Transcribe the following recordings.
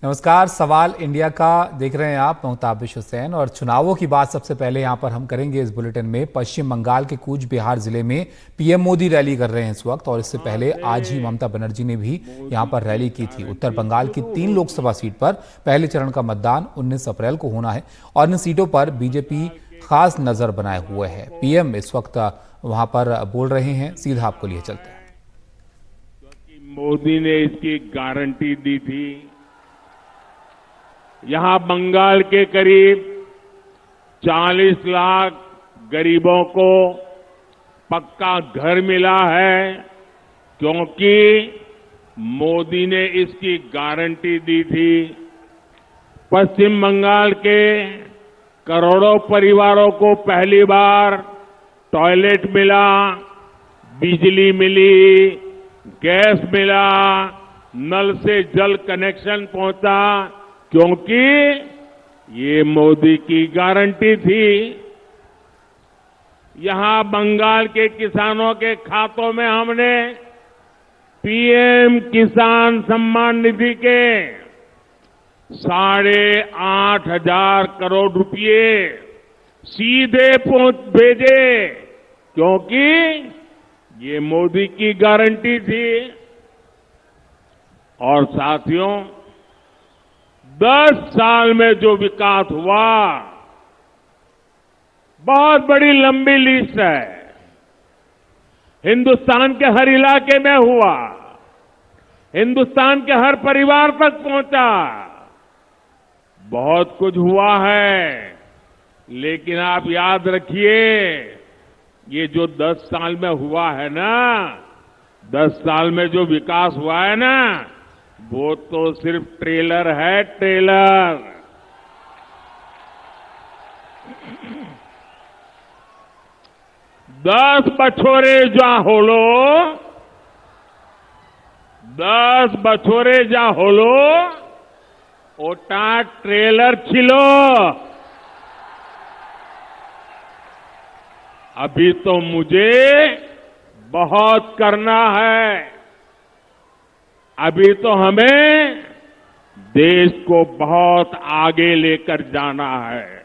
नमस्कार। सवाल इंडिया का देख रहे हैं आप, मुताबिश हुसैन। और चुनावों की बात सबसे पहले यहां पर हम करेंगे इस बुलेटिन में। पश्चिम बंगाल के कूच बिहार जिले में पीएम मोदी रैली कर रहे हैं इस वक्त, और इससे पहले आज ही ममता बनर्जी ने भी यहां पर रैली की थी। उत्तर बंगाल की 3 लोकसभा सीट पर पहले चरण का मतदान 19 अप्रैल को होना है और इन सीटों पर बीजेपी खास नजर बनाए हुए है। पीएम इस वक्त वहां पर बोल रहे हैं, सीधा आपको लिए चलते हैं। मोदी ने इसकी गारंटी दी थी। यहां बंगाल के करीब 40 लाख गरीबों को पक्का घर मिला है, क्योंकि मोदी ने इसकी गारंटी दी थी। पश्चिम बंगाल के करोड़ों परिवारों को पहली बार टॉयलेट मिला, बिजली मिली, गैस मिला, नल से जल कनेक्शन पहुंचा, क्योंकि ये मोदी की गारंटी थी। यहां बंगाल के किसानों के खातों में हमने पीएम किसान सम्मान निधि के 8,500 करोड़ रुपए सीधे भेजे, क्योंकि ये मोदी की गारंटी थी। और साथियों, 10 साल में जो विकास हुआ, बहुत बड़ी लंबी लिस्ट है। हिंदुस्तान के हर इलाके में हुआ, हिंदुस्तान के हर परिवार तक पहुंचा। बहुत कुछ हुआ है, लेकिन आप याद रखिए, ये जो 10 साल में हुआ है ना, 10 साल में जो विकास हुआ है ना, वो तो सिर्फ ट्रेलर है, ट्रेलर। दस बछोरे जा होलो, 10 बछोरे जा होलो, ओटा ट्रेलर छिलो। अभी तो मुझे बहुत करना है। अभी तो हमें देश को बहुत आगे लेकर जाना है।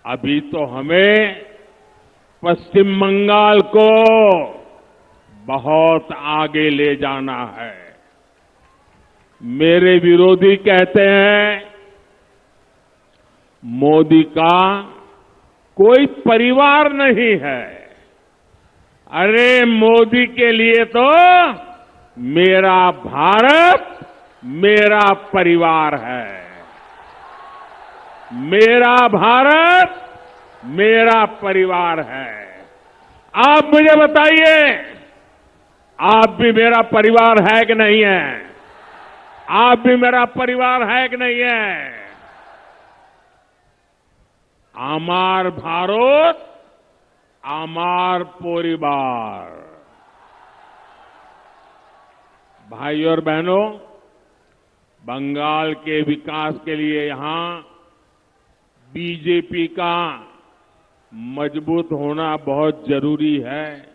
अभी तो हमें पश्चिम बंगाल को बहुत आगे ले जाना है। मेरे विरोधी कहते हैं मोदी का कोई परिवार नहीं है। अरे मोदी के लिए तो मेरा भारत मेरा परिवार है। मेरा भारत मेरा परिवार है। आप मुझे बताइए, आप भी मेरा परिवार है कि नहीं है? आप भी मेरा परिवार है कि नहीं है? आमार भारत आमार परिवार। भाई और बहनों, बंगाल के विकास के लिए यहां बीजेपी का मजबूत होना बहुत जरूरी है।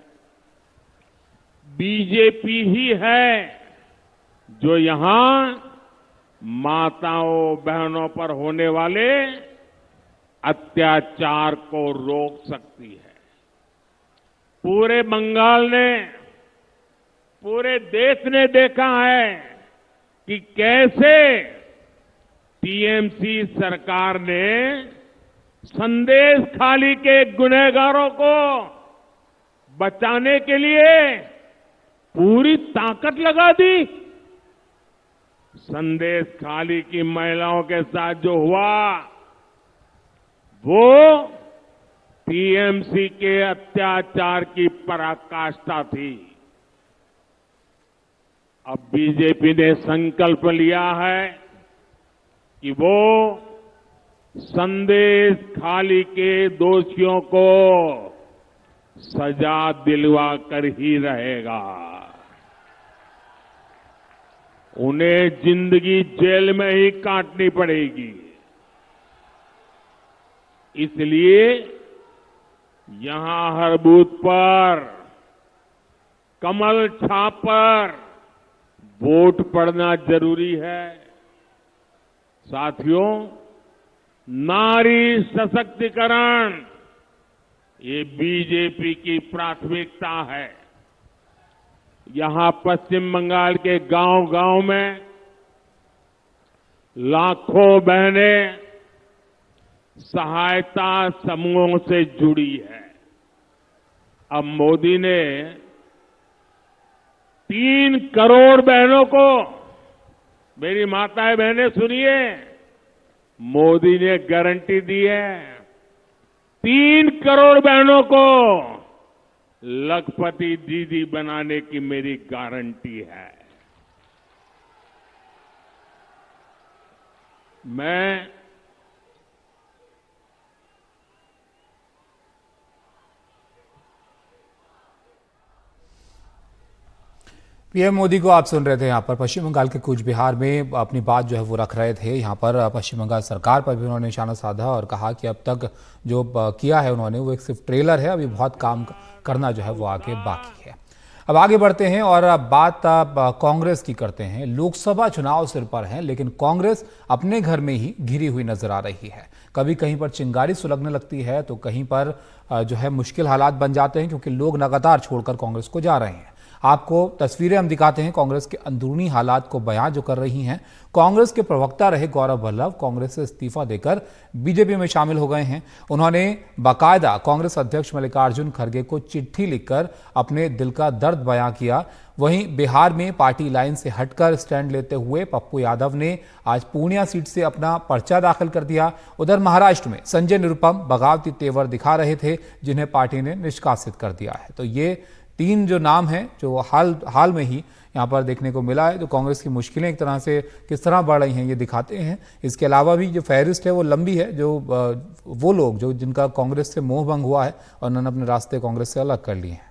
बीजेपी ही है जो यहां माताओं बहनों पर होने वाले अत्याचार को रोक सकती है। पूरे बंगाल ने, पूरे देश ने देखा है कि कैसे टीएमसी सरकार ने संदेश खाली के गुनहगारों को बचाने के लिए पूरी ताकत लगा दी। संदेश खाली की महिलाओं के साथ जो हुआ, वो टीएमसी के अत्याचार की पराकाष्ठा थी। अब बीजेपी ने संकल्प लिया है कि वो संदेश खाली के दोषियों को सजा दिलवा कर ही रहेगा। उन्हें जिंदगी जेल में ही काटनी पड़ेगी। इसलिए यहां हर बूथ पर कमल छाप पर वोट पड़ना जरूरी है। साथियों, नारी सशक्तिकरण ये बीजेपी की प्राथमिकता है। यहां पश्चिम बंगाल के गांव-गांव में लाखों बहनें सहायता समूहों से जुड़ी है। अब मोदी ने 3 करोड़ बहनों को, मेरी माताएं बहनें सुनिए, मोदी ने गारंटी दी है 3 करोड़ बहनों को लखपति दीदी बनाने की मेरी गारंटी है। मैं पीएम मोदी को आप सुन रहे थे यहाँ पर पश्चिम बंगाल के कूच बिहार में अपनी बात जो है वो रख रहे थे। यहाँ पर पश्चिम बंगाल सरकार पर भी उन्होंने निशाना साधा और कहा कि अब तक जो किया है उन्होंने वो एक सिर्फ ट्रेलर है, अभी बहुत काम करना जो है वो आगे बाकी है। अब आगे बढ़ते हैं और बात कांग्रेस की करते हैं। लोकसभा चुनाव सिर पर हैं, लेकिन कांग्रेस अपने घर में ही घिरी हुई नजर आ रही है। कभी कहीं पर चिंगारी सुलगने लगती है तो कहीं पर जो है मुश्किल हालात बन जाते हैं, क्योंकि लोग लगातार छोड़कर कांग्रेस को जा रहे हैं। आपको तस्वीरें हम दिखाते हैं कांग्रेस के अंदरूनी हालात को बयां जो कर रही हैं। कांग्रेस के प्रवक्ता रहे गौरव वल्लभ कांग्रेस से इस्तीफा देकर बीजेपी में शामिल हो गए हैं। उन्होंने बाकायदा कांग्रेस अध्यक्ष मल्लिकार्जुन खड़गे को चिट्ठी लिखकर अपने दिल का दर्द बयां किया। वहीं बिहार में पार्टी लाइन से हटकर स्टैंड लेते हुए पप्पू यादव ने आज पूर्णिया सीट से अपना पर्चा दाखिल कर दिया। उधर महाराष्ट्र में संजय निरुपम बगावती तेवर दिखा रहे थे, जिन्हें पार्टी ने निष्कासित कर दिया है। तो ये 3 जो नाम हैं जो हाल में ही यहाँ पर देखने को मिला है, जो कांग्रेस की मुश्किलें एक तरह से किस तरह बढ़ रही हैं ये दिखाते हैं। इसके अलावा भी जो फहरिस्त है वो लंबी है, जो वो लोग जो जिनका कांग्रेस से मोह भंग हुआ है और उन्होंने अपने रास्ते कांग्रेस से अलग कर लिए हैं।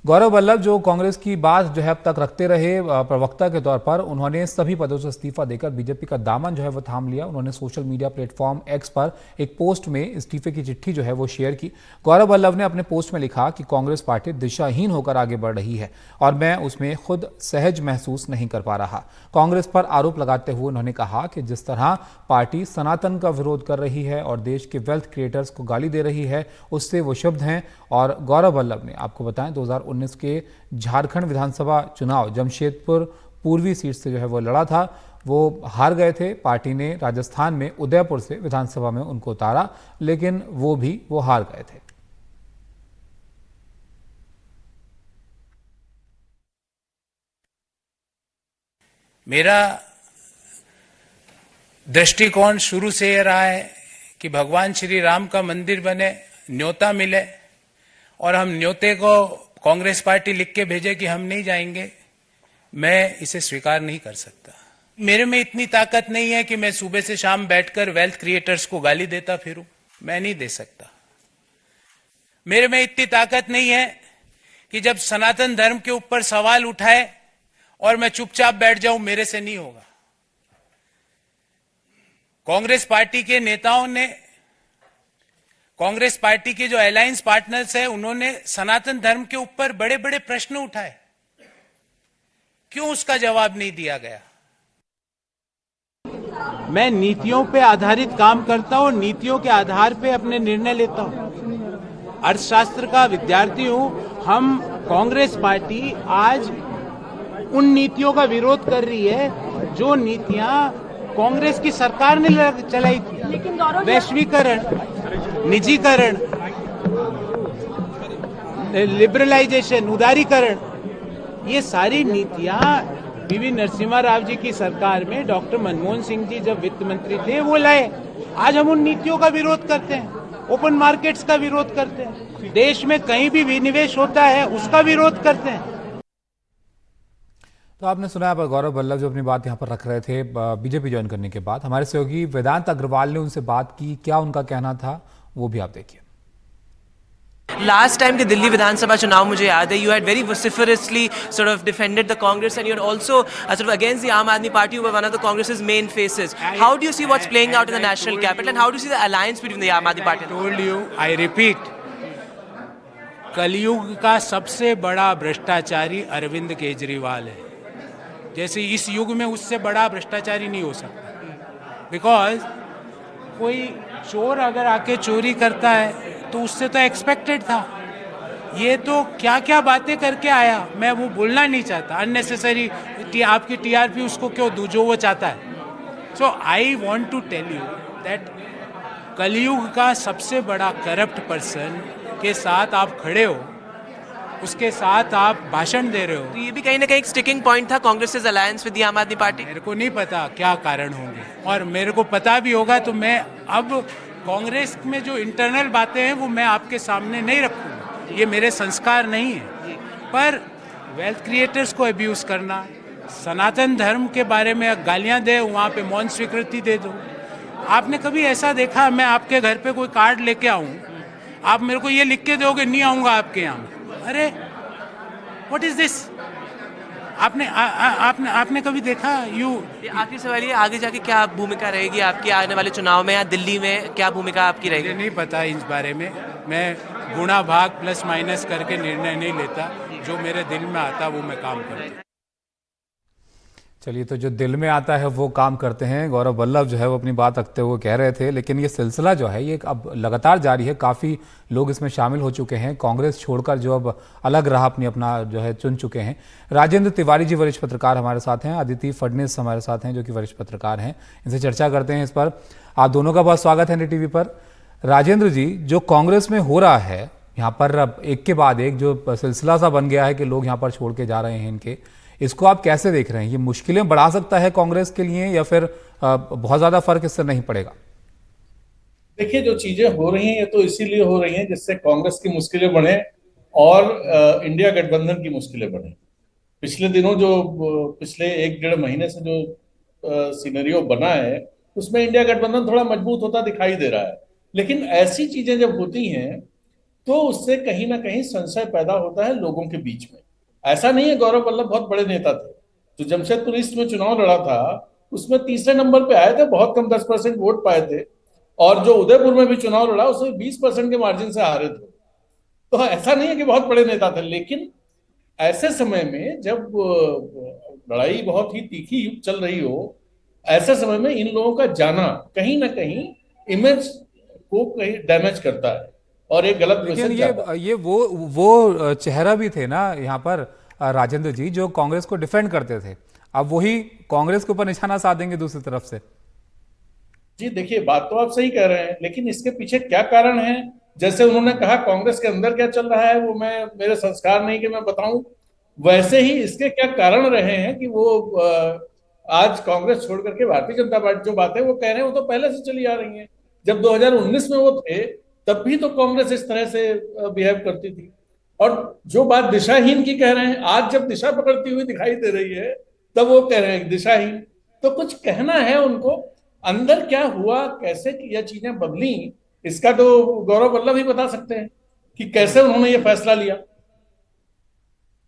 गौरव वल्लभ जो कांग्रेस की बात जो है अब तक रखते रहे प्रवक्ता के तौर पर, उन्होंने सभी पदों से इस्तीफा देकर बीजेपी का दामन जो है वो थाम लिया। उन्होंने सोशल मीडिया प्लेटफॉर्म एक्स पर एक पोस्ट में इस्तीफे की चिट्ठी जो है वो शेयर की। गौरव वल्लभ ने अपने पोस्ट में लिखा कि कांग्रेस पार्टी दिशाहीन होकर आगे बढ़ रही है और मैं उसमें खुद सहज महसूस नहीं कर पा रहा। कांग्रेस पर आरोप लगाते हुए उन्होंने कहा कि जिस तरह पार्टी सनातन का विरोध कर रही है और देश के वेल्थ क्रिएटर्स को गाली दे रही है, उससे वो शुभ हैं। और गौरव वल्लभ ने आपको बताएं 2019 के झारखंड विधानसभा चुनाव जमशेदपुर पूर्वी सीट से जो है वो लड़ा था, वो हार गए थे। पार्टी ने राजस्थान में उदयपुर से विधानसभा में उनको उतारा, लेकिन वो हार गए थे। मेरा दृष्टिकोण शुरू से यह रहा है कि भगवान श्री राम का मंदिर बने, न्योता मिले और हम न्योते को कांग्रेस पार्टी लिख के भेजे कि हम नहीं जाएंगे, मैं इसे स्वीकार नहीं कर सकता। मेरे में इतनी ताकत नहीं है कि मैं सुबह से शाम बैठकर वेल्थ क्रिएटर्स को गाली देता फिरूं, मैं नहीं दे सकता। मेरे में इतनी ताकत नहीं है कि जब सनातन धर्म के ऊपर सवाल उठाए और मैं चुपचाप बैठ जाऊं, मेरे से नहीं होगा। कांग्रेस पार्टी के नेताओं ने, कांग्रेस पार्टी के जो अलायंस पार्टनर्स हैं, उन्होंने सनातन धर्म के ऊपर बड़े बड़े प्रश्न उठाए, क्यों उसका जवाब नहीं दिया गया? मैं नीतियों पे आधारित काम करता हूं, नीतियों के आधार पे अपने निर्णय लेता हूं। अर्थशास्त्र का विद्यार्थी हूं। हम कांग्रेस पार्टी आज उन नीतियों का विरोध कर रही है जो नीतियां कांग्रेस की सरकार ने चलाई थी। वैश्वीकरण, निजीकरण, लिबरलाइजेशन, उदारीकरण, ये सारी नीतियां पीवी नरसिम्हा राव जी की सरकार में डॉक्टर मनमोहन सिंह जी जब वित्त मंत्री थे वो लाए। आज हम उन नीतियों का विरोध करते हैं, ओपन मार्केट्स का विरोध करते हैं, देश में कहीं भी विनिवेश होता है उसका विरोध करते हैं। तो आपने सुना पर गौरव वल्लभ जो अपनी बात यहाँ पर रख रहे थे बीजेपी ज्वाइन करने के बाद। हमारे सहयोगी वेदांत अग्रवाल ने उनसे बात की, क्या उनका कहना था वो भी आप देखिए। Last time के दिल्ली विधानसभा चुनाव मुझे याद है, you had very vociferously sort of defended the Congress and you're also sort of against the Aam Aadmi Party, who were one of the Congress's main faces. How do you see what's playing out in the national capital and how do you see the alliance between the Aam Aadmi Party? I told you, I repeat, कलयुग का सबसे बड़ा भ्रष्टाचारी अरविंद केजरीवाल है। जैसे इस युग में उससे बड़ा भ्रष्टाचारी नहीं हो सकता। बिकॉज कोई चोर अगर आके चोरी करता है तो उससे तो एक्सपेक्टेड था। ये तो क्या क्या बातें करके आया, मैं वो बोलना नहीं चाहता। अननेसेसरी आपकी टीआरपी उसको क्यों दूं जो वो चाहता है। So I want to tell you that Kalyug का सबसे बड़ा करप्ट पर्सन के साथ आप खड़े हो, उसके साथ आप भाषण दे रहे हो। तो ये भी कहीं ना कहीं एक स्टिकिंग पॉइंट था कांग्रेस अलायंस विद द आम आदमी पार्टी। मेरे को नहीं पता क्या कारण होंगे, और मेरे को पता भी होगा तो मैं अब कांग्रेस में जो इंटरनल बातें हैं वो मैं आपके सामने नहीं रखूंगा, ये मेरे संस्कार नहीं है। पर वेल्थ क्रिएटर्स को अब्यूज करना, सनातन धर्म के बारे में गालियां दे, वहाँ पे मौन स्वीकृति दे दो। आपने कभी ऐसा देखा मैं आपके घर पे कोई कार्ड लेके आऊं, आप मेरे को ये लिख के दोगे नहीं आऊंगा आपके यहाँ? अरे व्हाट इज दिस? आपने कभी देखा? आखिरी सवाल ये, आगे जाके क्या भूमिका रहेगी आपकी आने वाले चुनाव में, या दिल्ली में क्या भूमिका आपकी रहेगी? मुझे नहीं पता इस बारे में। मैं गुणा भाग प्लस माइनस करके निर्णय नहीं लेता, जो मेरे दिल में आता वो मैं काम करता हूँ। चलिए, तो जो दिल में आता है वो काम करते हैं, गौरव वल्लभ जो है वो अपनी बात रखते हुए कह रहे थे। लेकिन ये सिलसिला जो है ये अब लगातार जारी है, काफ़ी लोग इसमें शामिल हो चुके हैं, कांग्रेस छोड़कर जो अब अलग राह अपना जो है चुन चुके हैं। राजेंद्र तिवारी जी वरिष्ठ पत्रकार हमारे साथ हैं, अदिति फडणवीस हमारे साथ हैं जो कि वरिष्ठ पत्रकार हैं, इनसे चर्चा करते हैं इस पर। आप दोनों का बहुत स्वागत है NDTV पर। राजेंद्र जी, जो कांग्रेस में हो रहा है यहाँ पर, अब एक के बाद एक जो सिलसिला सा बन गया है कि लोग यहाँ पर छोड़ के जा रहे हैं इनके, इसको आप कैसे देख रहे हैं? ये मुश्किलें बढ़ा सकता है कांग्रेस के लिए, या फिर बहुत ज्यादा फर्क इससे नहीं पड़ेगा? देखिए, जो चीजें हो रही हैं ये तो इसीलिए हो रही हैं जिससे कांग्रेस की मुश्किलें बढ़े और इंडिया गठबंधन की मुश्किलें बढ़े। पिछले दिनों जो पिछले 1-1.5 महीने से जो सिनेरियो बना है उसमें इंडिया गठबंधन थोड़ा मजबूत होता दिखाई दे रहा है। लेकिन ऐसी चीजें जब होती हैं तो उससे कहीं ना कहीं संशय पैदा होता है लोगों के बीच में। ऐसा नहीं है, गौरव वल्लभ बहुत बड़े नेता थे। जो जमशेदपुर ईस्ट में चुनाव लड़ा था उसमें तीसरे नंबर पे आए थे, बहुत कम 10% वोट पाए थे। और जो उदयपुर में भी चुनाव लड़ा उसमें 20% के मार्जिन से हारे थे। तो ऐसा नहीं है कि बहुत बड़े नेता थे। लेकिन ऐसे समय में जब लड़ाई बहुत ही तीखी चल रही हो, ऐसे समय में इन लोगों का जाना कहीं ना कहीं इमेज को कहीं डैमेज करता है और एक गलत लेकिन मैसेज जाता है। ये वो चेहरा भी थे ना यहाँ पर, राजेंद्र जी, जो कांग्रेस को डिफेंड करते थे, अब वही कांग्रेस के ऊपर निशाना साधेंगे दूसरी तरफ से। जी देखिए, बात तो आप सही कह रहे हैं, लेकिन इसके पीछे क्या कारण है? जैसे उन्होंने कहा कांग्रेस के अंदर क्या चल रहा है वो मैं, मेरे संस्कार नहीं कि मैं बताऊं। वैसे ही इसके क्या कारण रहे हैं कि वो आज कांग्रेस छोड़ करके भारतीय जनता पार्टी, जो बातें वो कह रहे हैं वो तो पहले से चली आ रही हैं। जब 2019 में वो थे तब भी तो कांग्रेस इस तरह से बिहेव करती थी। और जो बात दिशाहीन की कह रहे हैं, आज जब दिशा पकड़ती हुई दिखाई दे रही है तब वो कह रहे हैं दिशाहीन। तो कुछ कहना है उनको, अंदर क्या हुआ, कैसे यह चीजें बदली, इसका तो गौरव वल्लभ ही बता सकते हैं कि कैसे उन्होंने ये फैसला लिया।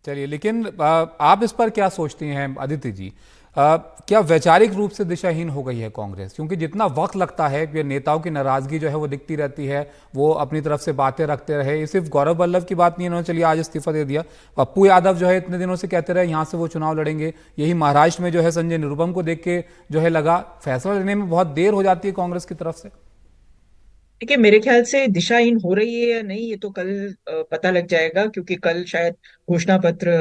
चलिए, लेकिन आप इस पर क्या सोचती हैं अदिति जी? क्या वैचारिक रूप से दिशाहीन हो गई है कांग्रेस? क्योंकि जितना वक्त लगता है कि नेताओं की नाराजगी जो है वो दिखती रहती है, वो अपनी तरफ से बातें रखते रहे। ये सिर्फ गौरव वल्लभ की बात नहीं है, उन्होंने चलिए आज इस्तीफा दे दिया, पप्पू यादव जो है इतने दिनों से कहते रहे यहाँ से वो चुनाव लड़ेंगे। यही महाराष्ट्र में जो है संजय निरुपम को देख के जो है लगा, फैसला लेने में बहुत देर हो जाती है कांग्रेस की तरफ से। देखिए, मेरे ख्याल से दिशाहीन हो रही है या नहीं ये तो कल पता लग जाएगा, क्योंकि कल शायद घोषणा पत्र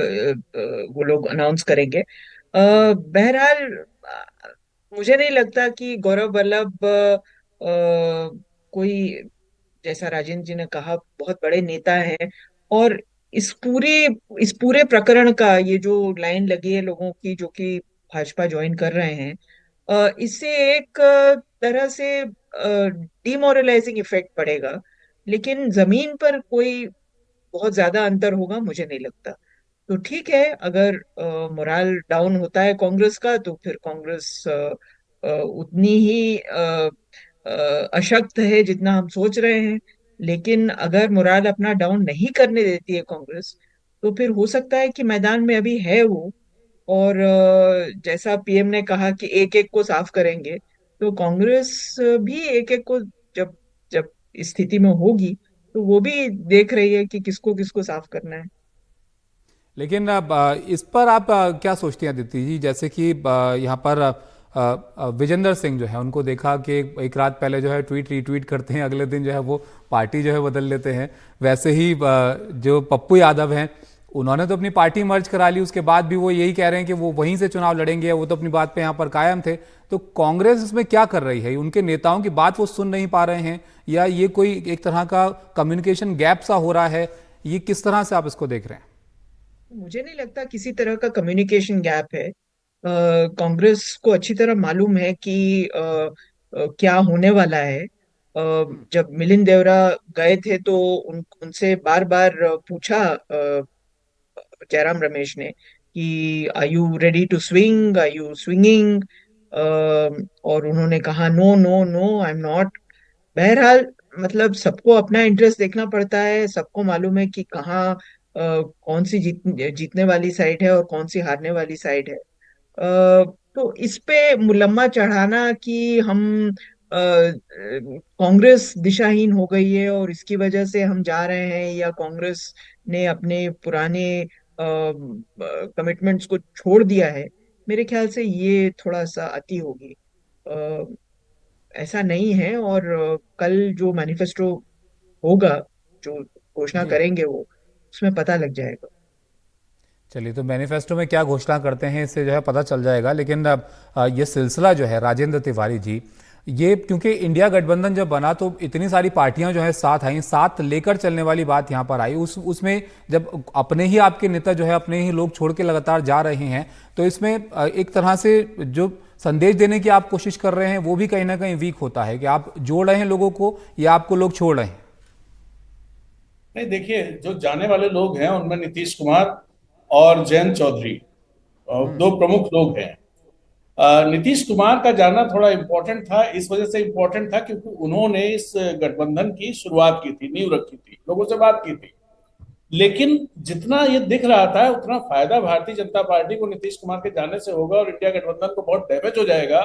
वो लोग अनाउंस करेंगे। बहरहाल, मुझे नहीं लगता कि गौरव वल्लभ कोई, जैसा राजेंद्र जी ने कहा, बहुत बड़े नेता हैं। और इस पूरे इस पूरे प्रकरण का ये जो लाइन लगी है लोगों की जो कि भाजपा ज्वाइन कर रहे हैं, इससे एक तरह से डिमोरलाइजिंग इफेक्ट पड़ेगा। लेकिन जमीन पर कोई बहुत ज्यादा अंतर होगा मुझे नहीं लगता। तो ठीक है, अगर मोराल डाउन होता है कांग्रेस का तो फिर कांग्रेस उतनी ही अशक्त है जितना हम सोच रहे हैं। लेकिन अगर मोराल अपना डाउन नहीं करने देती है कांग्रेस, तो फिर हो सकता है कि मैदान में अभी है वो। और जैसा पीएम ने कहा कि एक एक को साफ करेंगे, तो कांग्रेस भी एक एक को, जब जब इस स्थिति में होगी तो वो भी देख रही है कि किसको किसको साफ करना है। लेकिन इस पर आप क्या सोचती हैं अदिति जी, जैसे कि यहाँ पर विजेंद्र सिंह जो है उनको देखा कि एक रात पहले जो है ट्वीट रीट्वीट करते हैं, अगले दिन जो है वो पार्टी जो है बदल लेते हैं। वैसे ही जो पप्पू यादव हैं उन्होंने तो अपनी पार्टी मर्ज करा ली, उसके बाद भी वो यही कह रहे हैं कि वो वहीं से चुनाव लड़ेंगे, वो तो अपनी बात पे यहाँ पर कायम थे। तो कांग्रेस इसमें क्या कर रही है? उनके नेताओं की बात वो सुन नहीं पा रहे हैं, या ये कोई एक तरह का कम्युनिकेशन गैप सा हो रहा है? ये किस तरह से आप इसको देख रहे हैं? मुझे नहीं लगता किसी तरह का कम्युनिकेशन गैप है। कांग्रेस को अच्छी तरह मालूम है कि क्या होने वाला है। जब मिलिंद देवरा गए थे तो उनसे बार बार पूछा जयराम रमेश ने कि are you ready to swing, are you swinging, और उन्होंने कहा no no no, I am not. बहरहाल मतलब सबको अपना इंटरेस्ट देखना पड़ता है, सबको मालूम है कि कहाँ कौन सी जीतने वाली साइड है और कौन सी हारने वाली साइड है। तो इस पे मुलम्मा चढ़ाना कि हम कांग्रेस दिशाहीन हो गई है और इसकी वजह से हम जा रहे हैं, या कांग्रेस ने अपने पुराने कमिटमेंट्स को छोड़ दिया है, मेरे ख्याल से ये थोड़ा सा अति होगी। अ, ऐसा नहीं है। और कल जो मैनिफेस्टो होगा, जो घोषणा जी करेंगे वो, उसमें पता लग जाएगा। चलिए, तो मैनिफेस्टो में क्या घोषणा करते हैं इससे जो है पता चल जाएगा। लेकिन ये सिलसिला जो है राजेंद्र तिवारी जी, ये क्योंकि इंडिया गठबंधन जब बना तो इतनी सारी पार्टियां जो है साथ आई, साथ लेकर चलने वाली बात यहाँ पर आई। उसमें जब अपने ही आपके नेता जो है अपने ही लोग छोड़ के लगातार जा रहे हैं, तो इसमें एक तरह से जो संदेश देने की आप कोशिश कर रहे हैं वो भी कहीं ना कहीं वीक होता है कि आप जोड़ रहे हैं लोगों को या आपको लोग छोड़ रहे हैं। नहीं, देखिए, जो जाने वाले लोग हैं उनमें नीतीश कुमार और जयंत चौधरी दो प्रमुख लोग हैं। नीतीश कुमार का जाना थोड़ा इम्पोर्टेंट था, इस वजह से इम्पोर्टेंट था क्योंकि उन्होंने इस गठबंधन की शुरुआत की थी, नींव रखी थी, लोगों से बात की थी। लेकिन जितना ये दिख रहा था उतना फायदा भारतीय जनता पार्टी को नीतीश कुमार के जाने से होगा और इंडिया गठबंधन को बहुत डैमेज हो जाएगा।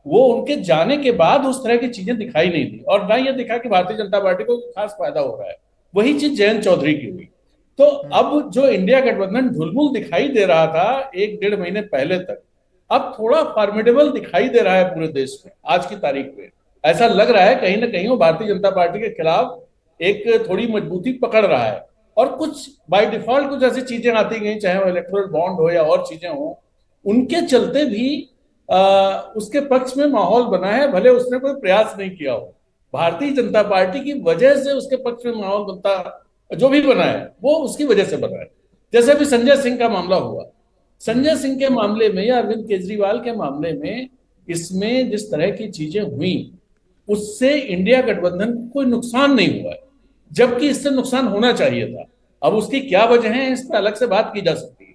वो उनके जाने के बाद उस तरह की चीजें दिखाई नहीं दी, और ना ये दिखा कि भारतीय जनता पार्टी को खास फायदा हो रहा है। वही चीज जयंत चौधरी की हुई। तो अब जो इंडिया गठबंधन ढुलमुल दिखाई दे रहा था एक डेढ़ महीने पहले तक, अब थोड़ा फॉर्मिडेबल दिखाई दे रहा है पूरे देश में। आज की तारीख में ऐसा लग रहा है कहीं ना कहीं वो भारतीय जनता पार्टी के खिलाफ एक थोड़ी मजबूती पकड़ रहा है। और कुछ बाय डिफॉल्ट कुछ ऐसी चीजें आती गई, चाहे वो इलेक्टोरल बॉन्ड हो या और चीजें हो, उनके चलते भी उसके पक्ष में माहौल बना है, भले उसने कोई प्रयास नहीं किया हो। भारतीय जनता पार्टी की वजह से उसके पक्ष में माहौल बनता, जो भी बना है वो उसकी वजह से बना है। जैसे अभी संजय सिंह का मामला हुआ, संजय सिंह के मामले में या अरविंद केजरीवाल के मामले में, इसमें जिस तरह की चीजें हुई उससे इंडिया गठबंधन को कोई नुकसान नहीं हुआ है, जबकि इससे नुकसान होना चाहिए था। अब उसकी क्या वजह है इस पर अलग से बात की जा सकती है,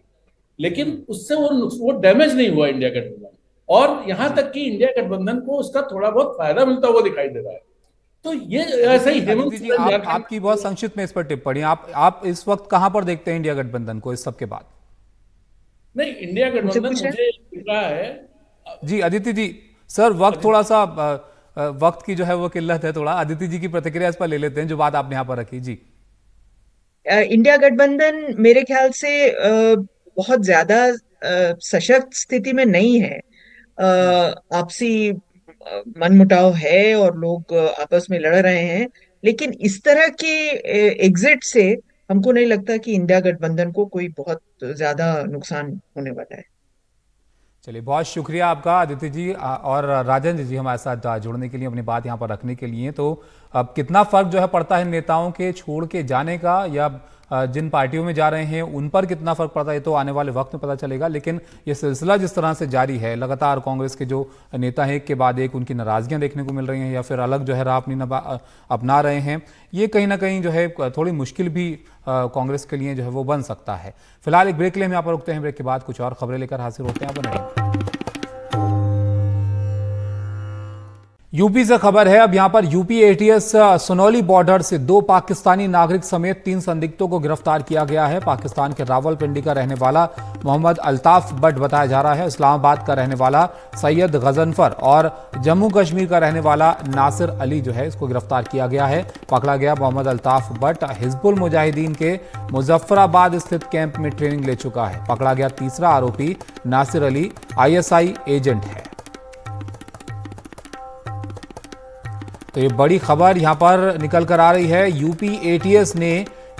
लेकिन उससे वो डैमेज नहीं हुआ इंडिया गठबंधन। और यहां तक कि इंडिया गठबंधन को उसका थोड़ा बहुत फायदा मिलता हुआ दिखाई दे रहा है। तो ये ऐसा ही हेमंत जी, आपकी बहुत संक्षिप्त में इस पर टिप्पणी, आप इस वक्त कहां पर देखते हैं इंडिया गठबंधन को इस सब के बाद? नहीं, इंडिया गठबंधन मुझे दिख रहा है। जी अदिति जी, सर वक्त थोड़ा सा वक्त की जो है वो किल्लत है थोड़ा, अदिति जी की प्रतिक्रिया इस पर ले लेते हैं जो बात आपने यहाँ पर रखी। जी, इंडिया गठबंधन मेरे ख्याल से बहुत ज्यादा सशक्त स्थिति में नहीं है। आपसी मनमुटाव है और लोग आपस में लड़ रहे हैं, लेकिन इस तरह के एग्जिट से हमको नहीं लगता कि इंडिया गठबंधन को कोई बहुत ज्यादा नुकसान होने वाला है। चलिए, बहुत शुक्रिया आपका अदिति जी और राजेंद्र जी हमारे साथ जुड़ने के लिए, अपनी बात यहाँ पर रखने के लिए। तो अब कितना फर्क जो है पड़ता है नेताओं के छोड़ के जाने का, या जिन पार्टियों में जा रहे हैं उन पर कितना फर्क पड़ता है, तो आने वाले वक्त में पता चलेगा। लेकिन ये सिलसिला जिस तरह से जारी है, लगातार कांग्रेस के जो नेता हैं एक के बाद एक उनकी नाराजगियां देखने को मिल रही हैं या फिर अलग जो है राह अपनी अपना रहे हैं, ये कहीं ना कहीं जो है थोड़ी मुश्किल भी कांग्रेस के लिए जो है वो बन सकता है। फिलहाल एक ब्रेक के लिए हम यहाँ पर रुकते हैं, ब्रेक के बाद कुछ और खबरें लेकर हाजिर होते हैं। यूपी से खबर है। अब यहां पर यूपी एटीएस सुनौली बॉर्डर से 2 पाकिस्तानी नागरिक समेत 3 संदिग्धों को गिरफ्तार किया गया है। पाकिस्तान के रावलपिंडी का रहने वाला मोहम्मद अल्ताफ बट बताया जा रहा है, इस्लामाबाद का रहने वाला सैयद गजनफर और जम्मू कश्मीर का रहने वाला नासिर अली जो है इसको गिरफ्तार किया गया है। पकड़ा गया मोहम्मद अल्ताफ बट हिजबुल मुजाहिदीन के मुजफ्फराबाद स्थित कैंप में ट्रेनिंग ले चुका है। पकड़ा गया तीसरा आरोपी नासिर अली आईएसआई एजेंट है। तो ये बड़ी खबर यहां पर निकल कर आ रही है। यूपी एटीएस ने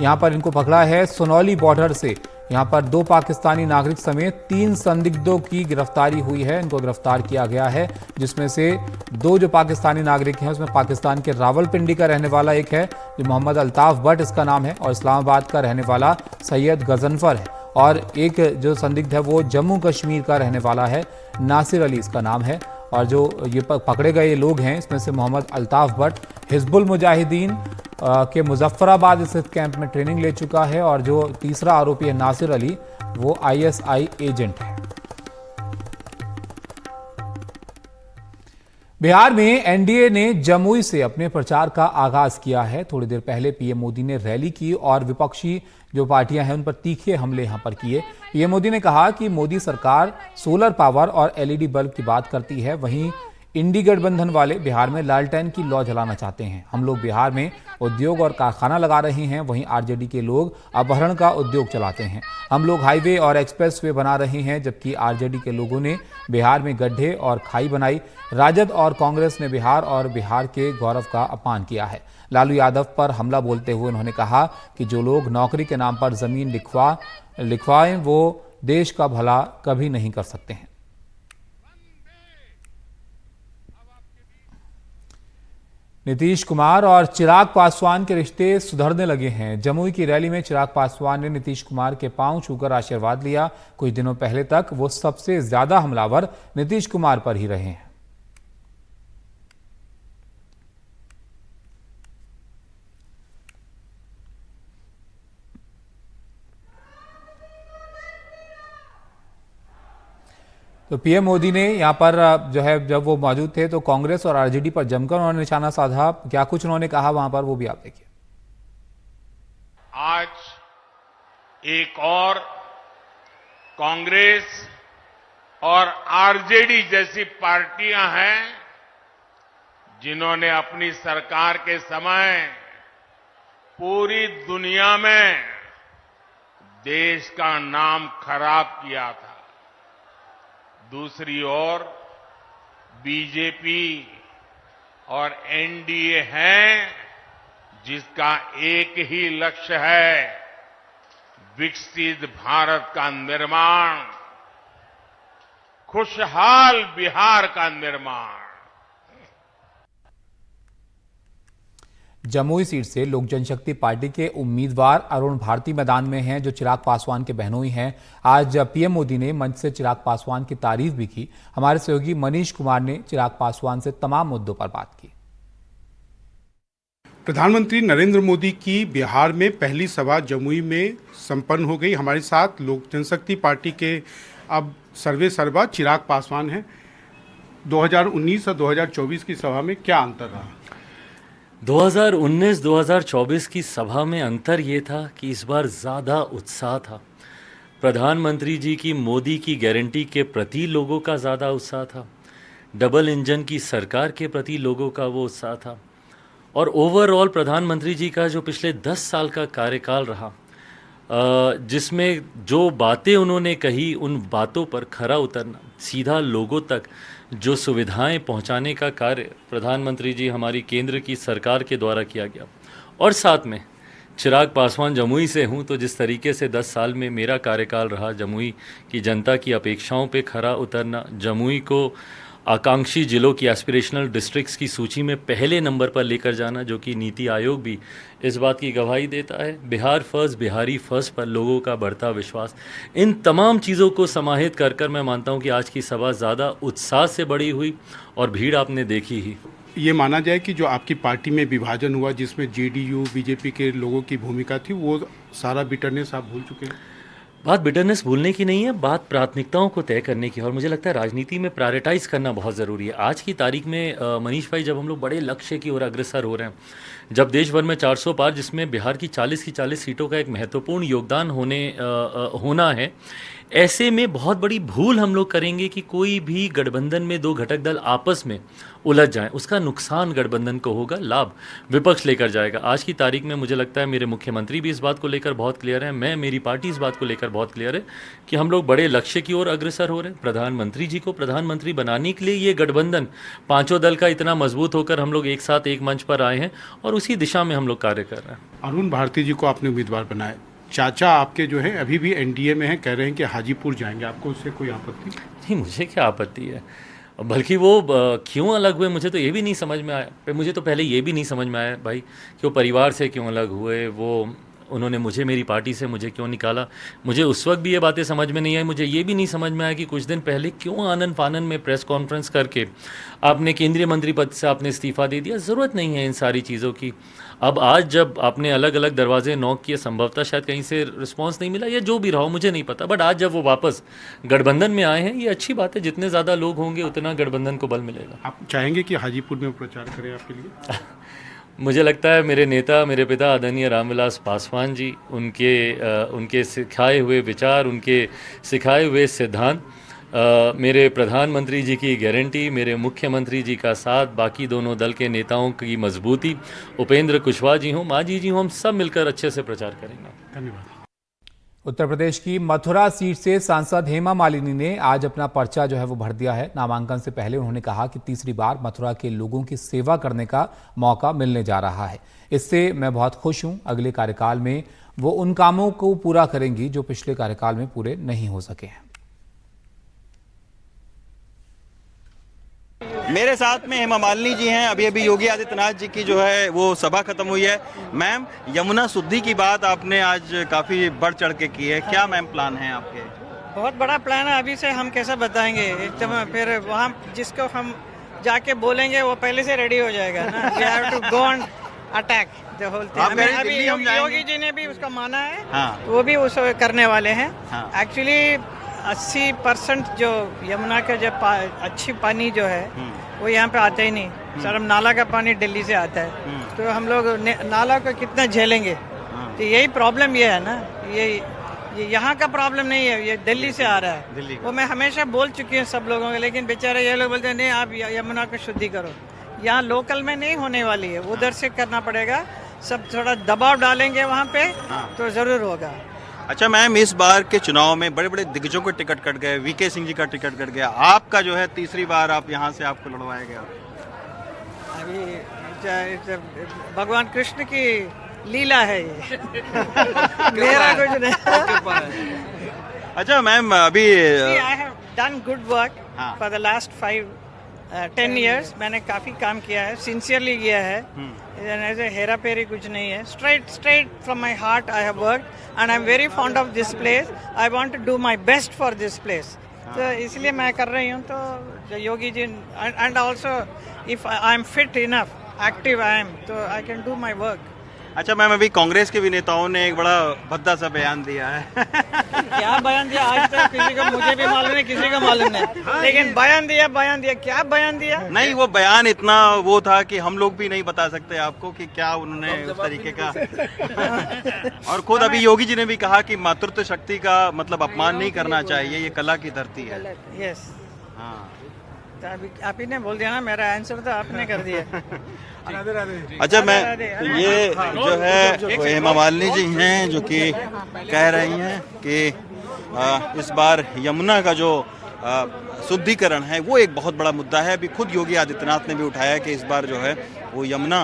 यहां पर इनको पकड़ा है सुनौली बॉर्डर से। यहां पर 2 पाकिस्तानी नागरिक समेत 3 संदिग्धों की गिरफ्तारी हुई है। इनको गिरफ्तार किया गया है, जिसमें से 2 जो पाकिस्तानी नागरिक हैं उसमें पाकिस्तान के रावलपिंडी का रहने वाला एक है जो मोहम्मद अल्ताफ बट इसका नाम है, और इस्लामाबाद का रहने वाला सैयद गजनफर है, और एक जो संदिग्ध है वो जम्मू कश्मीर का रहने वाला है, नासिर अली इसका नाम है। और जो ये पकड़े गए लोग हैं इसमें से मोहम्मद अल्ताफ बट हिजबुल मुजाहिदीन के मुजफ्फराबाद स्थित कैंप में ट्रेनिंग ले चुका है, और जो तीसरा आरोपी है नासिर अली वो आईएसआई एजेंट है। बिहार में एनडीए ने जमुई से अपने प्रचार का आगाज किया है। थोड़ी देर पहले पीएम मोदी ने रैली की और विपक्षी जो पार्टियां हैं उन पर तीखे हमले यहां पर किए। पीएम मोदी ने कहा कि मोदी सरकार सोलर पावर और एलईडी बल्ब की बात करती है, वहीं इंडी गठबंधन वाले बिहार में लालटेन की लौ जलाना चाहते हैं। हम लोग बिहार में उद्योग और कारखाना लगा रहे हैं, वहीं आरजेडी के लोग अपहरण का उद्योग चलाते हैं। हम लोग हाईवे और एक्सप्रेसवे बना रहे हैं, जबकि आरजेडी के लोगों ने बिहार में गड्ढे और खाई बनाई। राजद और कांग्रेस ने बिहार और बिहार के गौरव का अपमान किया है। लालू यादव पर हमला बोलते हुए उन्होंने कहा कि जो लोग नौकरी के नाम पर जमीन लिखवाएं वो देश का भला कभी नहीं कर सकते हैं। नीतीश कुमार और चिराग पासवान के रिश्ते सुधरने लगे हैं। जमुई की रैली में चिराग पासवान ने नीतीश कुमार के पांव छूकर आशीर्वाद लिया। कुछ दिनों पहले तक वो सबसे ज्यादा हमलावर नीतीश कुमार पर ही रहे हैं। तो पीएम मोदी ने यहाँ पर जो है जब वो मौजूद थे तो कांग्रेस और आरजेडी पर जमकर उन्होंने निशाना साधा। क्या कुछ उन्होंने कहा वहां पर, वो भी आप देखिए। आज एक और कांग्रेस और आरजेडी जैसी पार्टियां हैं जिन्होंने अपनी सरकार के समय पूरी दुनिया में देश का नाम खराब किया था। दूसरी ओर बीजेपी और एनडीए है जिसका एक ही लक्ष्य है, विकसित भारत का निर्माण, खुशहाल बिहार का निर्माण। जमुई सीट से लोक जनशक्ति पार्टी के उम्मीदवार अरुण भारती मैदान में हैं, जो चिराग पासवान के बहनोई हैं। आज पीएम मोदी ने मंच से चिराग पासवान की तारीफ भी की। हमारे सहयोगी मनीष कुमार ने चिराग पासवान से तमाम मुद्दों पर बात की। प्रधानमंत्री नरेंद्र मोदी की बिहार में पहली सभा जमुई में संपन्न हो गई। हमारे साथ लोक जनशक्ति पार्टी के अब सर्वे सर्वा चिराग पासवान हैं। 2019 और 2024 की सभा में क्या अंतर रहा? 2019-2024 की सभा में अंतर ये था कि इस बार ज़्यादा उत्साह था। प्रधानमंत्री जी की मोदी की गारंटी के प्रति लोगों का ज़्यादा उत्साह था। डबल इंजन की सरकार के प्रति लोगों का वो उत्साह था। और ओवरऑल प्रधानमंत्री जी का जो पिछले 10 साल का कार्यकाल रहा, जिसमें जो बातें उन्होंने कही उन बातों पर खरा उतरना, सीधा लोगों तक जो सुविधाएं पहुंचाने का कार्य प्रधानमंत्री जी हमारी केंद्र की सरकार के द्वारा किया गया। और साथ में चिराग पासवान जमुई से हूं, तो जिस तरीके से 10 साल में मेरा कार्यकाल रहा, जमुई की जनता की अपेक्षाओं पे खरा उतरना, जमुई को आकांक्षी जिलों की एस्पिरेशनल डिस्ट्रिक्ट्स की सूची में पहले नंबर पर लेकर जाना, जो कि नीति आयोग भी इस बात की गवाही देता है। बिहार फर्स्ट, बिहारी फर्स्ट पर लोगों का बढ़ता विश्वास, इन तमाम चीज़ों को समाहित कर मैं मानता हूं कि आज की सभा ज़्यादा उत्साह से बड़ी हुई और भीड़ आपने देखी ही। ये माना जाए कि जो आपकी पार्टी में विभाजन हुआ, जिसमें जेडीयू बीजेपी के लोगों की भूमिका थी, वो सारा बिटरनेस आप भूल चुके हैं? बात बिटरनेस भूलने की नहीं है, बात प्राथमिकताओं को तय करने की। और मुझे लगता है राजनीति में प्रायोरिटाइज करना बहुत ज़रूरी है। आज की तारीख में मनीष भाई, जब हम लोग बड़े लक्ष्य की ओर अग्रसर हो रहे हैं, जब देश भर में 400 पार, जिसमें बिहार की 40 सीटों का एक महत्वपूर्ण योगदान होना है, ऐसे में बहुत बड़ी भूल हम लोग करेंगे कि कोई भी गठबंधन में दो घटक दल आपस में उलझ जाएं। उसका नुकसान गठबंधन को होगा, लाभ विपक्ष लेकर जाएगा। आज की तारीख में मुझे लगता है मेरे मुख्यमंत्री भी इस बात को लेकर बहुत क्लियर है, मेरी पार्टी इस बात को लेकर बहुत क्लियर है कि हम लोग बड़े लक्ष्य की ओर अग्रसर हो रहे हैं। प्रधानमंत्री जी को प्रधानमंत्री बनाने के लिए ये गठबंधन पांचों दल का इतना मजबूत होकर हम लोग एक साथ एक मंच पर आए हैं और उसी दिशा में हम लोग कार्य कर रहे हैं। अरुण भारती जी को आपने उम्मीदवार बनाया, चाचा आपके जो है अभी भी एनडीए में हैं, कह रहे हैं कि हाजीपुर जाएंगे, आपको उससे कोई आपत्ति? नहीं, मुझे क्या आपत्ति है, बल्कि वो क्यों अलग हुए मुझे तो ये भी नहीं समझ में आया। मुझे तो पहले ये भी नहीं समझ में आया भाई कि वो परिवार से क्यों अलग हुए, वो उन्होंने मुझे मेरी पार्टी से मुझे क्यों निकाला। मुझे उस वक्त भी ये बातें समझ में नहीं आई। मुझे ये भी नहीं समझ में आया कि कुछ दिन पहले क्यों आनन फानन में प्रेस कॉन्फ्रेंस करके आपने केंद्रीय मंत्री पद से आपने इस्तीफा दे दिया। ज़रूरत नहीं है इन सारी चीज़ों की। अब आज जब आपने अलग अलग दरवाजे नॉक किए, संभवतः शायद कहीं से रिस्पांस नहीं मिला या जो भी रहा हो, मुझे नहीं पता, बट आज जब वो वापस गठबंधन में आए हैं, ये अच्छी बात है। जितने ज़्यादा लोग होंगे उतना गठबंधन को बल मिलेगा। आप चाहेंगे कि हाजीपुर में प्रचार करें आपके लिए? मुझे लगता है मेरे नेता, मेरे पिता आदरणीय रामविलास पासवान जी, उनके सिखाए हुए विचार, उनके सिखाए हुए सिद्धांत, मेरे प्रधानमंत्री जी की गारंटी, मेरे मुख्यमंत्री जी का साथ, बाकी दोनों दल के नेताओं की मजबूती, उपेंद्र कुशवाहा जी हों, मांझी जी हों, हम सब मिलकर अच्छे से प्रचार करेंगे। धन्यवाद। उत्तर प्रदेश की मथुरा सीट से सांसद हेमा मालिनी ने आज अपना पर्चा जो है वो भर दिया है। नामांकन से पहले उन्होंने कहा कि तीसरी बार मथुरा के लोगों की सेवा करने का मौका मिलने जा रहा है। इससे मैं बहुत खुश हूं। अगले कार्यकाल में वो उन कामों को पूरा करेंगी जो पिछले कार्यकाल में पूरे नहीं हो सके हैं। मेरे साथ में हेमा मालिनी जी हैं। अभी अभी योगी आदित्यनाथ जी की जो है वो सभा खत्म हुई है। मैम, यमुना शुद्धि की बात आपने आज काफी बढ़ चढ़ के की है, क्या मैम प्लान है आपके? बहुत बड़ा प्लान है, अभी से हम कैसे बताएंगे एकदम। फिर वहाँ जिसको हम जाके बोलेंगे वो पहले से रेडी हो जाएगा ना। We have to go on attack the whole thing. अभी योगी जी ने भी उसका माना है। हाँ। वो भी उस करने वाले हैं। एक्चुअली 80% जो यमुना का जो अच्छी पानी जो है वो यहाँ पे आता ही नहीं। सर, हम नाला का पानी दिल्ली से आता है, तो हम लोग नाला को कितना झेलेंगे। तो यही प्रॉब्लम ये है ना, ये यहाँ का प्रॉब्लम नहीं है, ये दिल्ली से आ रहा है। वो मैं हमेशा बोल चुकी हूँ सब लोगों को, लेकिन बेचारे ये लोग बोलते हैं नहीं आप यमुना को शुद्धि करो। यहाँ लोकल में नहीं होने वाली है, उधर से करना पड़ेगा। सब थोड़ा दबाव डालेंगे वहाँ पे तो जरूर होगा। अच्छा मैम, इस बार के चुनाव में बड़े बड़े दिग्गजों के टिकट कट गए, वीके सिंह जी का टिकट कट गया, आपका जो है तीसरी बार आप यहाँ से आपको लड़वाया गया। अभी भगवान कृष्ण की लीला है ये। मेरा कुछ नहीं। अच्छा मैम, अभी I have done good work for the last 10 years। मैंने काफी काम किया है, सिंसियरली किया है। ऐसे हेरा फेरी कुछ नहीं है। Straight from my heart I have worked and I am very fond of this place. I want to do my best for this place. तो इसलिए मैं कर रही हूँ। तो Yogi ji and also if I am fit enough, active I am, तो I can do my work. अच्छा ma'am, अभी कांग्रेस के भी नेताओं ने एक बड़ा भद्दा सा बयान दिया है। क्या बयान दिया आज तक किसी को, मुझे भी मालूम है, किसी को मालूम नहीं, लेकिन बयान दिया। क्या बयान दिया? नहीं, वो बयान इतना वो था कि हम लोग भी नहीं बता सकते आपको कि क्या उन्होंने उस तरीके का। और खुद अभी योगी जी ने भी कहा कि मातृत्व शक्ति का मतलब अपमान नहीं करना चाहिए, ये कला की धरती है। यस, हाँ, तो अभी आप ही ने बोल दिया ना, मेरा आंसर तो आपने कर दिया। अच्छा मैं, ये जो है हेमा मालिनी जी हैं जो कि कह रही हैं कि इस बार यमुना का जो शुद्धिकरण है वो एक बहुत बड़ा मुद्दा है। अभी खुद योगी आदित्यनाथ ने भी उठाया कि इस बार जो है वो यमुना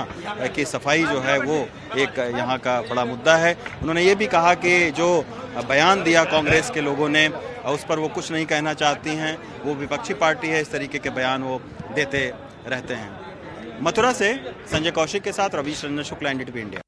की सफाई जो है वो एक यहाँ का बड़ा मुद्दा है। उन्होंने ये भी कहा कि जो बयान दिया कांग्रेस के लोगों ने उस पर वो कुछ नहीं कहना चाहती हैं, वो विपक्षी पार्टी है, इस तरीके के बयान वो देते रहते हैं। मथुरा से संजय कौशिक के साथ रवीश रंजन शुक्ला, एनडीटीवी इंडिया।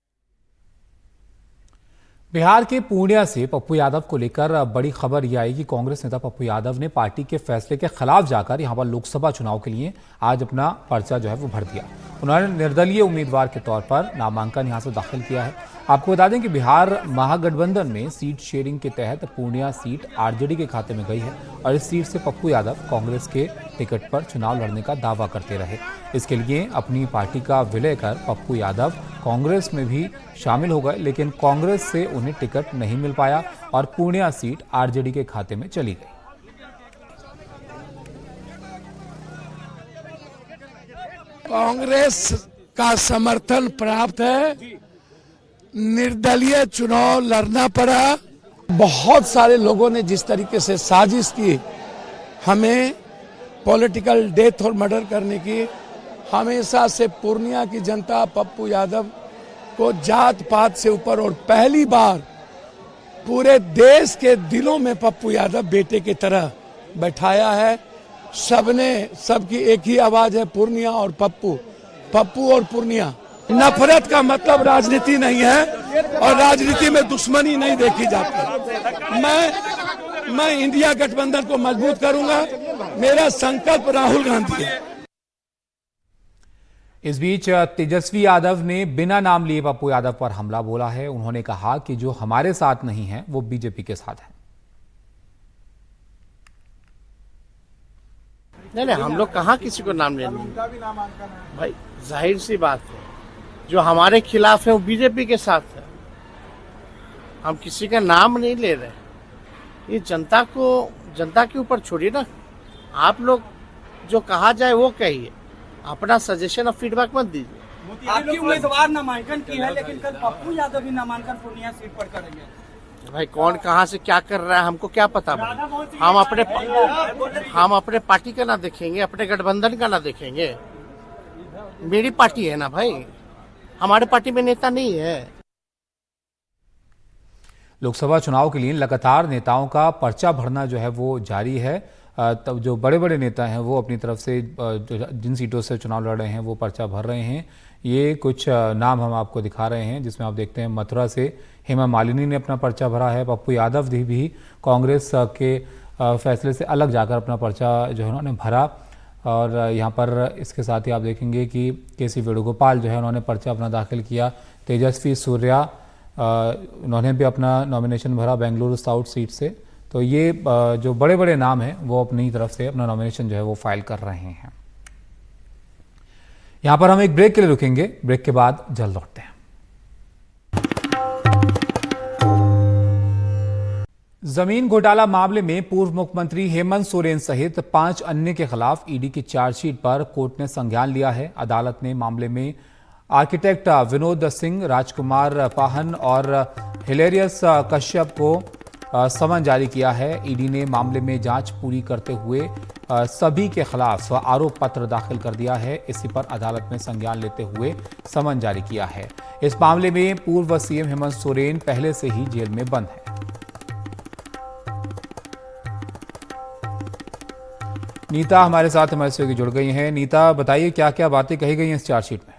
बिहार के पूर्णिया से पप्पू यादव को लेकर बड़ी खबर यह आई कि कांग्रेस नेता पप्पू यादव ने पार्टी के फैसले के खिलाफ जाकर यहां पर लोकसभा चुनाव के लिए आज अपना पर्चा जो है वो भर दिया। उन्होंने निर्दलीय उम्मीदवार के तौर पर नामांकन यहां से दाखिल किया है। आपको बता दें कि बिहार महागठबंधन में सीट शेयरिंग के तहत पूर्णिया सीट आरजेडी के खाते में गई है और इस सीट से पप्पू यादव कांग्रेस के टिकट पर चुनाव लड़ने का दावा करते रहे। इसके लिए अपनी पार्टी का विलय कर पप्पू यादव कांग्रेस में भी शामिल हो गए, लेकिन कांग्रेस से उन्हें टिकट नहीं मिल पाया और पूर्णिया सीट आरजेडी के खाते में चली गई। कांग्रेस का समर्थन प्राप्त है, निर्दलीय चुनाव लड़ना पड़ा। बहुत सारे लोगों ने जिस तरीके से साजिश की हमें पॉलिटिकल डेथ और मर्डर करने की, हमेशा से पूर्णिया की जनता पप्पू यादव को जात पात से ऊपर और पहली बार पूरे देश के दिलों में पप्पू यादव बेटे की तरह बैठाया है। सबकी एक ही आवाज है, पूर्णिया और पप्पू, पप्पू और पूर्णिया। नफरत का मतलब राजनीति नहीं है और राजनीति में दुश्मनी नहीं देखी जाती। मैं इंडिया गठबंधन को मजबूत करूंगा। मेरा संकल्प राहुल गांधी है। इस बीच तेजस्वी यादव ने बिना नाम लिए पप्पू यादव पर हमला बोला है। उन्होंने कहा कि जो हमारे साथ नहीं है वो बीजेपी के साथ है। नहीं, हम लोग कहाँ किसी को नाम लेंगे भाई, जाहिर सी बात है जो हमारे खिलाफ है वो बीजेपी के साथ है। हम किसी का नाम नहीं ले रहे। ये जनता के ऊपर छोड़िए ना। आप लोग जो कहा जाए वो कहिए, अपना सजेशन और फीडबैक मत दीजिए। आपकी उम्मीदवार नामांकन की है, लेकिन कल पप्पू यादव भी नामांकन पूर्णिया सीट पर करेंगे। भाई कौन कहाँ से क्या कर रहा है हमको क्या पता भाई। हम अपने पार्टी का ना देखेंगे, अपने गठबंधन का ना देखेंगे। मेरी पार्टी है ना भाई, हमारे पार्टी में नेता नहीं है। लोकसभा चुनाव के लिए लगातार नेताओं का पर्चा भरना जो है वो जारी है। तब जो बड़े बड़े नेता हैं वो अपनी तरफ से जिन सीटों से चुनाव लड़ रहे हैं वो पर्चा भर रहे हैं। ये कुछ नाम हम आपको दिखा रहे हैं, जिसमें आप देखते हैं मथुरा से हेमा मालिनी ने अपना पर्चा भरा है। पप्पू यादव भी कांग्रेस के फैसले से अलग जाकर अपना पर्चा जो है उन्होंने भरा। और यहाँ पर इसके साथ ही आप देखेंगे कि केसी वेणुगोपाल जो है उन्होंने पर्चा अपना दाखिल किया। तेजस्वी सूर्या उन्होंने भी अपना नॉमिनेशन भरा बेंगलुरु साउथ सीट से। तो ये जो बड़े बड़े नाम हैं वो अपनी तरफ से अपना नॉमिनेशन जो है वो फाइल कर रहे हैं। यहाँ पर हम एक ब्रेक के लिए रुकेंगे, ब्रेक के बाद जल्द लौटते हैं। जमीन घोटाला मामले में पूर्व मुख्यमंत्री हेमंत सोरेन सहित 5 अन्य के खिलाफ ईडी की चार्जशीट पर कोर्ट ने संज्ञान लिया है। अदालत ने मामले में आर्किटेक्ट विनोद सिंह, राजकुमार पाहन और हिलेरियस कश्यप को समन जारी किया है। ईडी ने मामले में जांच पूरी करते हुए सभी के खिलाफ आरोप पत्र दाखिल कर दिया है। इसी पर अदालत में संज्ञान लेते हुए समन जारी किया है। इस मामले में पूर्व सीएम हेमंत सोरेन पहले से ही जेल में बंद है। नीता हमारे साथ हमारे सहयोगी जुड़ गई हैं। नीता, बताइए क्या क्या बातें कही गई हैं इस चार्जशीट में?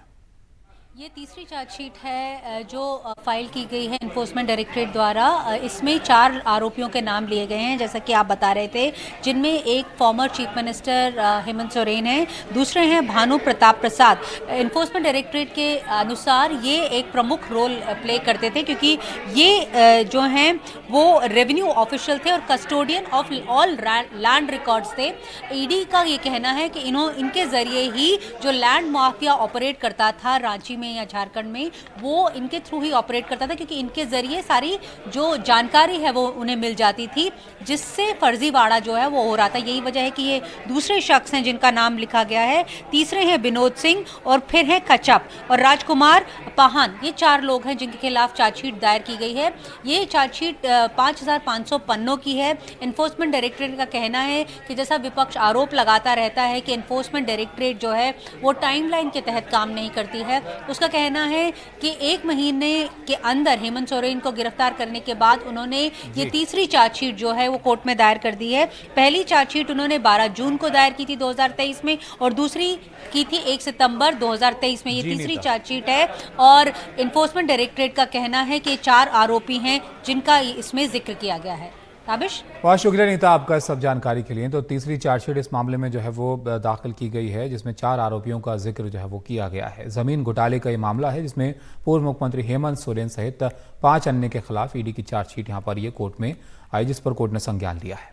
ये तीसरी चार्जशीट है जो फाइल की गई है इन्फोर्समेंट डायरेक्टरेट द्वारा। इसमें 4 आरोपियों के नाम लिए गए हैं, जैसा कि आप बता रहे थे, जिनमें एक former chief minister Hemant Soren है, दूसरे हैं भानु प्रताप प्रसाद। इन्फोर्समेंट डायरेक्टरेट के अनुसार ये एक प्रमुख रोल प्ले करते थे, क्योंकि ये जो हैं वो रेवेन्यू ऑफिशियल थे और custodian of all land records थे। ईडी का ये कहना है कि इनके जरिए ही जो लैंड माफिया ऑपरेट करता था रांची में या झारखंड में, वो इनके थ्रू ही ऑपरेट करता था, क्योंकि इनके जरिए सारी जो जानकारी है वो उन्हें मिल जाती थी, जिससे फर्जीवाड़ा जो है वो हो रहा था। यही वजह है कि ये दूसरे शख्स हैं जिनका नाम लिखा गया है। तीसरे हैं विनोद सिंह और फिर है कचप और राजकुमार पाहन। ये 4 लोग हैं जिनके खिलाफ चार्जशीट दायर की गई है। ये चार्जशीट 5500 पन्नों की है। इन्फोर्समेंट डायरेक्टरेट का कहना है कि जैसा विपक्ष आरोप लगाता रहता है कि इन्फोर्समेंट डायरेक्टरेट जो है वो टाइमलाइन के तहत काम नहीं करती है, उसका कहना है कि 1 महीने के अंदर हेमंत सोरेन को गिरफ्तार करने के बाद उन्होंने ये तीसरी चार्जशीट जो है वो कोर्ट में दायर कर दी है। पहली चार्जशीट उन्होंने 12 जून को दायर की थी 2023 में और दूसरी की थी 1 सितंबर 2023 में। ये तीसरी चार्जशीट है और इन्फोर्समेंट डायरेक्टरेट का कहना है कि 4 आरोपी हैं जिनका इसमें जिक्र किया गया है। ताबिश, बहुत शुक्रिया नीता आपका सब जानकारी के लिए। तो तीसरी चार्जशीट इस मामले में जो है वो दाखिल की गई है जिसमें 4 आरोपियों का जिक्र जो है वो किया गया है। जमीन घोटाले का ये मामला है जिसमें पूर्व मुख्यमंत्री हेमंत सोरेन सहित 5 अन्य के खिलाफ ईडी की चार्जशीट यहाँ पर ये कोर्ट में आई जिस पर कोर्ट ने संज्ञान लिया है।